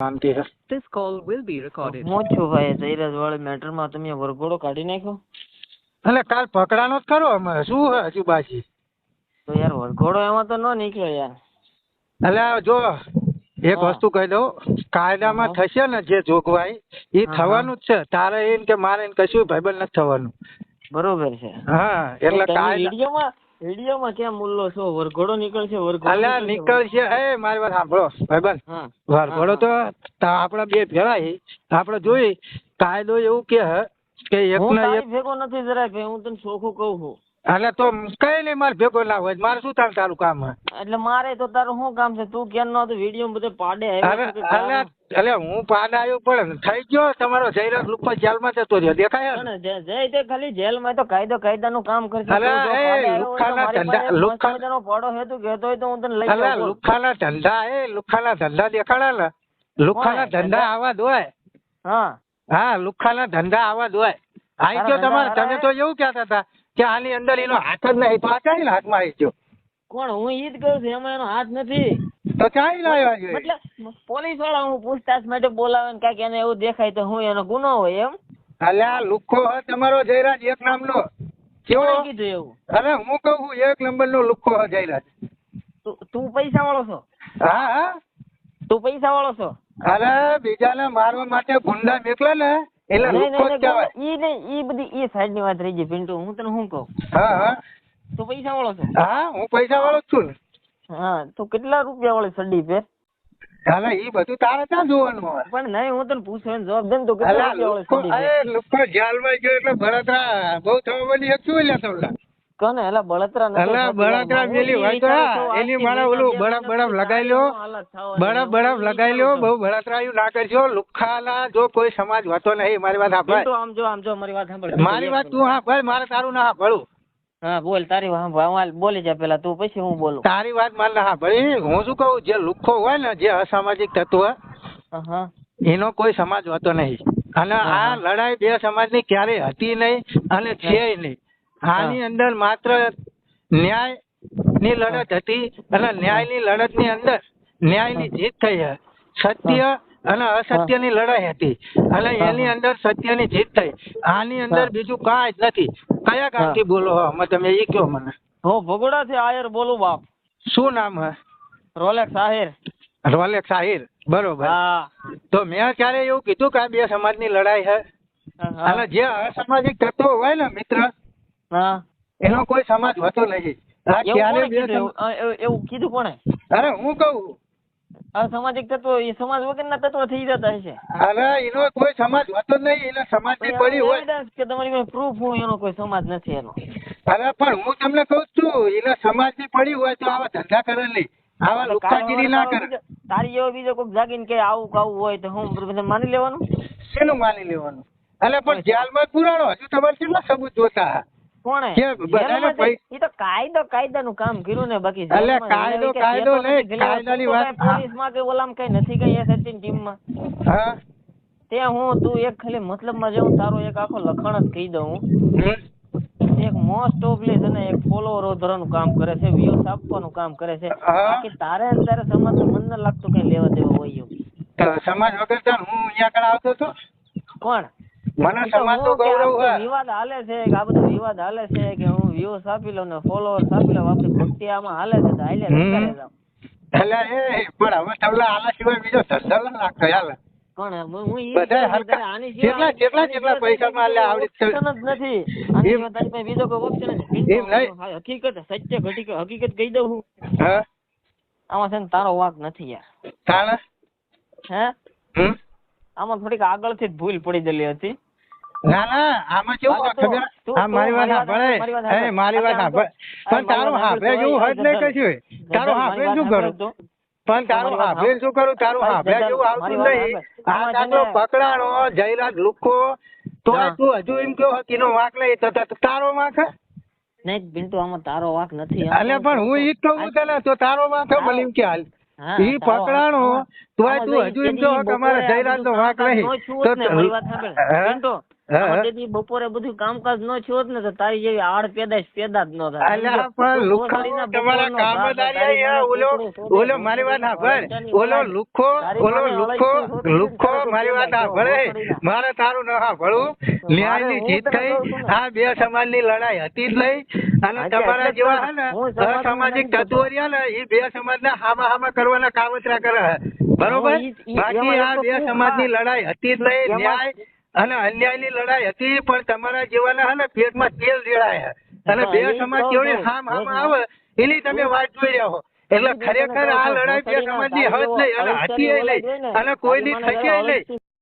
શાંતિ છે. This call will be recorded. હું છું ભાઈ જયરાજ વાળી મેટરમાં તમે વરઘોડો કાઢી નાખ્યો. એટલે કાલ પકડાનો જ ખરો અમે શું હે હજુ બાકી. તો યાર વરઘોડો એમાં તો ન નીકળ્યો યાર. એટલે જો એક વસ્તુ કહી દઉં, કાયદામાં થશે ને જે જોગવાઈ એ થવાનું જ છે. તારે એમ કે મારે એને કશું ભાઈબંધ નથી થવાનું. બરોબર છે. હા એટલે વિડીયોમાં ક્યાં મુલ્લો છો? વરઘોડો નીકળશે અલ્યા નીકળશે. એ મારી વાત સાંભળો ભાઈબંધ, વરઘોડો તો આપડા બે ભેળા આપડે જોઈ કાયદો એવું કે એક ને એક ભેગો નથી જરાય ભાઈ, હું તને ચોખ્ખું કહું છું. એટલે તો કઈ નહીં મારે ભેગો ના હોય, મારે શું થાય તારું કામ હે? એટલે મારે તો તારું શું કામ છે? તું ક્યાં નો વિડીયો બધે પાડે એટલે હું પાડા આવ્યો પણ થઈ ગયો તમારો જયરાજ લુપ્પા જેલમાં જતો રહ્યો દેખાય જય તે ખાલી જેલમાં તો કાયદાનું કામ કરશે. લુખાનો પાડો હે તું કહેતો હોય તો હું તને લઈ જાઉં. લુખાના ધંધા દેખાડા ને, લુખાના ધંધા આવા જ હોય. હા લુખાના ધંધા આવા જ હોય. આવી ગયો તમારે, તમે તો એવું કહેતા હતા કે આની અંદર એનો હાથ જ નહીં, તો આ ચાલી હાથમાં આવી ગયો. કોણ? હું ઈ જ કહું છું એમાં એનો હાથ નથી. તો ચાલી લાવ્યા છે. મતલબ પોલીસ વાળા હું પૂછતાછ માટે બોલાવે ને કાંઈક એને એવું દેખાય તો હું એનો ગુનો હોય એમ. અલ્યા લુખ્ખો હે તમારો જયરાજ એક નામનો. કેવો કીધું એવું? અરે હું કહું છું એક નંબરનો લુખ્ખો હે જયરાજ. તું પૈસા વાળો છો? હા તું પૈસા વાળો છો? અરે બીજાને મારવા માટે ગુંડા નીકળે ને એટલે લુખ્ખો જ કહેવાય. ઈ બધી ઈ સાઈડ ની વાત રહી ગઈ પિન્ટુ. હું તને શું કહું? હા તું પૈસા વાળો છો? હા હું પૈસા વાળો જ છું ને. હા તો કેટલા રૂપિયા વાળી સડી પે? હાલે ઈ બધું તારે ક્યાં જોવાનું હોય? પણ નહીં, હું તને પૂછવાનો જવાબ દે ને. તો કેટલા રૂપિયા વાળી સડી પે? લુખ્ખો જેલમાં ગયો એટલે બળતરા બહુ થવા બની એક શું લ્યા તમને? કોને? એલા બળતરા નથી. અલા બળતરા મેલી હોય તો એની મારે ઓલું બરફ લગાઈ લ્યો, બરફ લગાઈ લ્યો. બહુ બળતરાયું ના કરજો. લુખ્ખાના જો કોઈ સમાજ હોતો નહીં. મારી વાત સાંભળ. આમ જો મારી વાત સાંભળ. મારી વાત તું સાંભળ, મારે તારું ના સાંભળું. હા બોલ, તારી વાત બોલી જા પેલા તું, પછી હું બોલું. તારી વાત મારે ના સાંભળી. હું શું કહું, જે લુખ્ખો હોય ને, જે અસામાજિક તત્વ એનો કોઈ સમાજ હોતો નહીં. અને આ લડાઈ બે સમાજની ક્યારેય હતી નહીં અને છે નહીં. આની અંદર માત્ર ન્યાય ની લડત હતી અને ન્યાય ની લડત ની અંદર ન્યાય ની જીત થઈ છે. સત્ય અને અસત્ય ની લડાઈ હતી અને એની અંદર સત્ય ની જીત થઈ. આની અંદર બીજું કાંઈ જ નથી. કયા ગામ થી બોલો તમે એ કયો મને? હું ભગોડા થી આયર બોલું બાપ. શું નામ હે? રોલેક્સ આહિર. રોલેક્સ આહિર, બરોબર. તો મેં ક્યારે એવું કીધું કે આ બે સમાજ ની લડાઈ છે? અને જે અસામાજિક તત્વો હોય ને મિત્ર, એનો કોઈ સમાજ હોતો નહીં. એવું કીધું કોણે? અરે હું કહું અસામાજિક તત્વો એ સમાજ વગરના તત્વો થઈ જતા હશે. અરે એનો કોઈ સમાજ હોતો નહીં. એનો સમાજ ની પડી હોય કે તમારી પાસે પ્રૂફ હોય એનો કોઈ સમાજ નથી એનો. અરે પણ હું તમને કઉ છું, એનો સમાજ ની પડી હોય તો આવા ધંધા કરે નહીં, આવા લુખ્ખાગીરી ના કરે. તારી જેવો બીજો કોઈ જાગીને કે આવું કાવું હોય તો હું માની લેવાનું? શેનું માની લેવાનું? એટલે પણ જેલમાં પુરાણો હજુ તમારે કેટલા સબૂત જોતા? કોણે? ઈ તો કાયદાનું કામ કર્યું ને. બાકી કાયદો નહીં, કાયદાની વાત. પોલીસમાં કે ઓલામ કઈ નથી કઈ એસએસટી ટીમમાં. ત્યાં હું તું એક ખાલી મતલબમાં જાઉં, તારો એક આખો લખાણ જ કહી દઉં. એક મોસ્ટ ઓફલી છે ને એક ફોલોવર વધારવાનું કામ કરે છે, વ્યૂઝ આપવાનું કામ કરે છે. બાકી તારે અત્યારે સમાજ મન ન લાગતું કઈ લેવા દેવા હોય એવું. સમાજ વગર હું અહીંયા આગળ આવતો હતો. કોણ? મને સમાજ તો ગૌરવ છે. વિવાદ હાલે છે કે આ બધો વિવાદ હાલે છે કે હું વ્યૂઝ આપી લઉં ને ફોલોવર્સ આપી લઉં, આપણી ભક્તિ આમાં હાલે છે તો હાલે કરે જાવ. એટલે એ પણ હવે તમને આના સિવાય બીજો ધંધો ન લાગતો યાર. કોણ? હું આની સિવાય કેટલા પૈસામાં લે આવડી જ નથી. આની સિવાય તારી પાસે બીજો કોઈ ઓપ્શન નથી. હકીકત સત્ય હકીકત કહી દઉં હું. આમાં છે ને તારો વાંક નથી યાર. હે આમાં થોડીક આગળથી જ ભૂલ પડી ગયેલી હતી. ના ના આમાં કેવું ખબર? મારી વાત સાંભળે, મારી વાત સાંભળ. પણ તારું હાભે જેવું હજ નહીં કશું. તારું હાભે શું કરું? પણ તારું હાભે શું કરું? તારું હાભે જેવું આવતું નહીં. આ તારો પકડાણો જયરાજ લુખ્ખો તો તું હજુ એમ કહો કે નો વાંક નહીં તો તારો વાંક? નહીં બિલકુલ આમાં તારો વાંક નથી. એટલે પણ હું ઈ જ કહું તને તો તારો વાંક ભલે એમ કે હાલ. હા, ઈ તારો પકડાણો આમાં- તોય આમાં તું જો હજુ ઈ એમ કેદી કહો કે અમારા બપોરે આ જયરાજ નો બધું વાંક કામકાજ નહીં ન થયું હોત ને, મારી વાત સાંભળ. હા. પિન્ટુ, હા. આમાં કેદી બપોરે બધું કામકાજ ન થયું હોત ને તો તારી જેવી આડ પેદાશ પેદા જ ન થાય. અલ્યા સમજો? પણ તું લુખ્ખો ભોસડીના તમારા બપોરનો ભાત કામદારી તારી અહીંયા મને ઓલો કૂતરું શોધે, ઓલો મારી વાત ભોસડીની સાંભળ અળસિયાની ઓલો વલાય. લુખ્ખો તારી ઓલો મને લુખ્ખો અળસિયું શોધે છે, લુખ્ખો તારે તો મારી વાત પેદાશ જો, સાંભળે ભોસડીના. મારે તારું ન સાંભળવું ન્યાયની હું જીત તને થઈ કહું છું ને. આ બે સમાજની લડાઈ હતી જ નહીં અને હા, તમારા એટલે જ જેવા તો હે ને હું સમાજનું અસામાજિક નથી તત્વો રહ્યા ને એ બે સમાજના હામા કરવાના કાવતરા કરે છે. બરોબર બાકી એમાં આ એક તો બે તું સમાજની ખા. લડાઈ હતી જ નહીં એમાં- ન્યાય અને અન્યાયની લડાઈ હતી પણ તમારા જેવાના હે ને પેટમાં તેલ રેડાય અને હા, બે ઈ સમાજ તો કેવડી જો, હામ હવે આવે એની તમે વાત જોઈ રહ્યા હો એટલે હું તને ખરેખર કહું આ છું, લડાઈ બે ભોસડીના સમાજની તારી હદ જેવો નહીં અને હતી અળસિયાની નહીં વલાય જોઈ ને, અને કોઈની તારી મને થશે નહીં અળસિયું